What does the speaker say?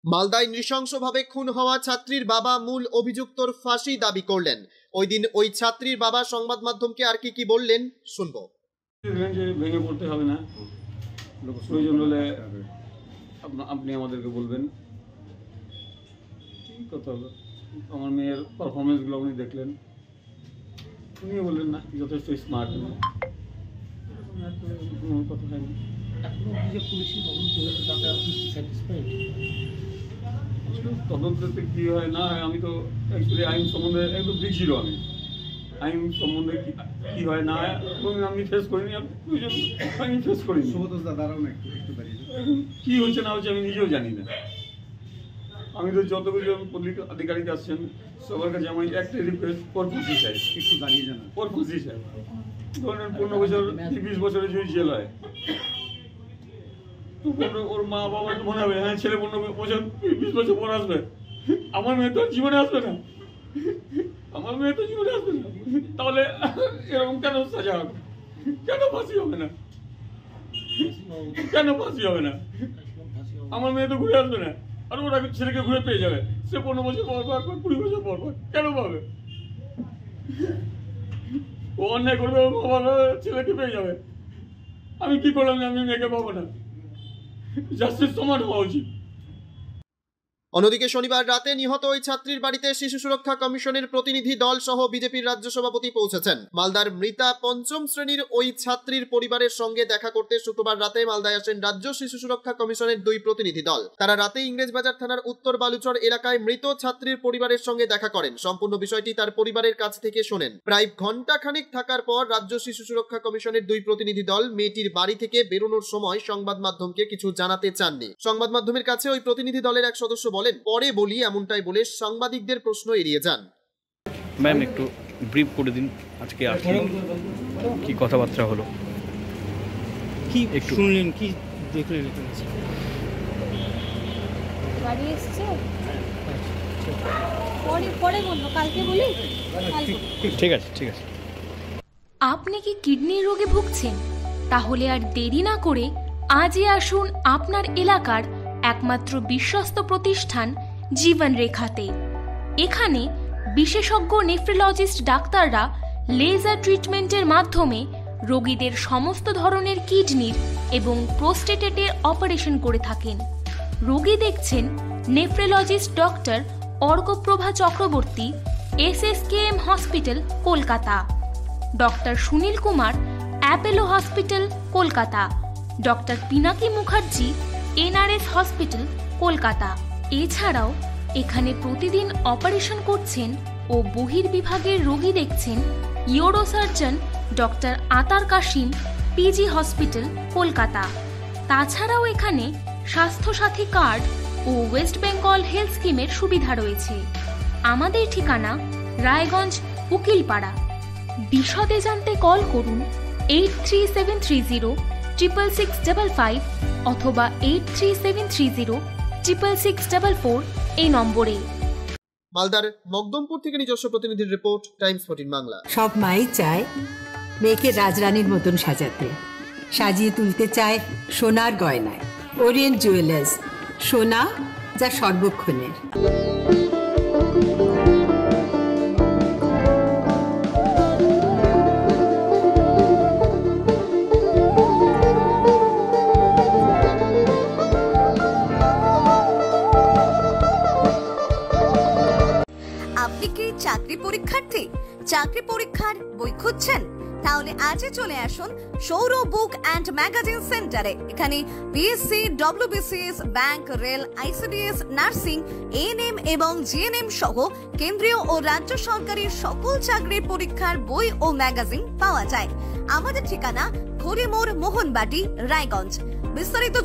মালদায় নৃশংসভাবে খুন হওয়া ছাত্রীর বাবা মূল অভিযুক্তর ফাঁসি দাবি করলেন। ওই দিন ওই ছাত্রীর বাবা সংবাদ মাধ্যমকে আর কি বললেন শুনবো। ভেঙে পড়তে হবে না, প্রয়োজন হলে আপনি আমাদেরকে বলবেন। ঠিক কথা হলো, আমার মেয়ের পারফরমেন্সগুলো উনি দেখলেন, উনিও বললেন না যথেষ্ট স্মার্ট। কোনো কথা হয়নি। তদন্ততে কি হয় না হয়, আমি তো অ্যাকচুয়ালি আইন সম্বন্ধে একদম বিজিরো। আমি আইন সম্বন্ধে কি হয় না হয় আমি ফেস করিনি, আমি ফেস করিনি। কি হচ্ছে না হচ্ছে আমি নিজেও জানি না। আমি তো যত কিছু পুলিশ আধিকারিক আসছেন সবার কাছে আমি একটাই রিকোয়েস্ট, ওর ফাঁসি চাই, একটু দাঁড়িয়ে যান, ওর ফাঁসি চাই। ধরেন 15 বছর 20 বছরের যদি জেল হয়, ওর মা বাবা মনে হবে হ্যাঁ ছেলে 15 বছর 20 বছর পর আসবে, আমার মেয়ে তো জীবনে আসবে না, আমার মেয়ে তো জীবনে আসবে না। তাহলে এরকম কেন সাজা হবে? কেন ফাঁসি হবে না? কেন ফাঁসি হবে না? আমার মেয়ে তো ঘুরে আসবে না, আর ওরা ছেলেকে ঘুরে পেয়ে যাবে। সে 15 বছর পর 20 বছর পর কেন পাবে? ও অন্যায় করবে, ও বাবা ছেলেকে পেয়ে যাবে। আমি কি করলাম যে আমি মেয়েকে পাবো না? জাস্টিস সমান হওয়া উচিত। অন্যদিকে শনিবার রাতে নিহত ওই ছাত্রীর বাড়িতে শিশু সুরক্ষা কমিশনের প্রতিনিধি দল সহ বিজেপির রাজ্য সভাপতি পৌঁছেছেন। মালদার মৃতা 5ম শ্রেণীর ওই ছাত্রীর পরিবারের সঙ্গে দেখা করতে শুক্রবার রাতে মালদায় আসেন রাজ্য শিশু সুরক্ষা কমিশনের 2 প্রতিনিধি দল। তারা রাতে ইংরেজবাজার থানার উত্তর বালুচর এলাকায় মৃত ছাত্রীর পরিবারের সঙ্গে দেখা করেন। সম্পূর্ণ বিষয়টি তার পরিবারের কাছ থেকে শোনেন। প্রায় ঘণ্টাখানেক থাকার পর রাজ্য শিশু সুরক্ষা কমিশনের 2 প্রতিনিধি দল মেয়েটির বাড়ি থেকে বেরোনোর সময় সংবাদ মাধ্যমকে কিছু জানাতে চাননি। সংবাদ মাধ্যমের কাছে ওই প্রতিনিধি দলের এক সদস্য বলেন, পরে বলি, এমনটাই বলে সাংবাদিকদের প্রশ্ন এড়িয়ে যান। ম্যাম একটু ব্রিফ করে দিন, আজকে কি কথাবার্তা হলো, কি একটু শুনলেন, কি দেখলেন? গাড়ি এসছে, পরে বলবো, কালকে বলি। ঠিক আছে ঠিক আছে। আপনি কি কিডনির রোগে ভুগছেন? তাহলে আর দেরি না করে আজই আসুন আপনার এলাকার একমাত্র বিশ্বস্ত প্রতিষ্ঠান জীবন রেখাতে। এখানে বিশেষজ্ঞ নেফ্রোলজিস্ট ডাক্তাররা লেজার ট্রিটমেন্টের মাধ্যমে রোগীদের সমস্ত ধরনের কিডনির এবং প্রোস্টেটের অপারেশন করে থাকেন। রোগী দেখছেন nephrologist doctor Arkaprava Chakraborty, SSKM hospital Kolkata, doctor Sunil Kumar, Apollo hospital Kolkata, doctor Pinaki Mukherjee, NRS hospital Kolkata. এছাড়াও এখানে প্রতিদিন অপারেশন করছেন ও বহির্বিভাগের রোগী দেখছেন ইউরোসার্জন ডক্টর আতার কাশিম, PG হসপিটাল কলকাতা। তাছাড়াও এখানে স্বাস্থ্যসাথী কার্ড ও ওয়েস্ট বেঙ্গল হেলথ স্কিমের সুবিধা রয়েছে। আমাদের ঠিকানা রায়গঞ্জ উকিলপাড়া। বিশদে জানতে কল করুন 8373066655 অথবা 8373066644 এই নম্বরে। মালদার মকদমপুর থেকে নিজস্ব প্রতিনিধির রিপোর্ট, টাইমস 14 বাংলা। সব মাই চায় মেয়েকে রাজরানীর মতন সাজাতে, সাজিয়ে তুলতে চায় সোনার গয়নায়। ওরিয়েন্ট জুয়েলার্স, সোনা যা সর্বক্ষণের। চাকরি পরীক্ষার্থী, চাকরি পরীক্ষার বই খুঁজছেন? তাহলে আজই চলে আসুন সৌরভ বুক অ্যান্ড ম্যাগাজিন সেন্টারে। এখানে BSc, WBCS, bank, rail, ICDS, nursing, ANM এবং GNM সহ কেন্দ্রীয় ও রাজ্য সরকারের সকল চাকরির পরীক্ষার বই ও ম্যাগাজিন পাওয়া যায়। আমাদের ঠিকানা খড়িমোড়, মোহনবাটি, রায়গঞ্জ। বিস্তারিত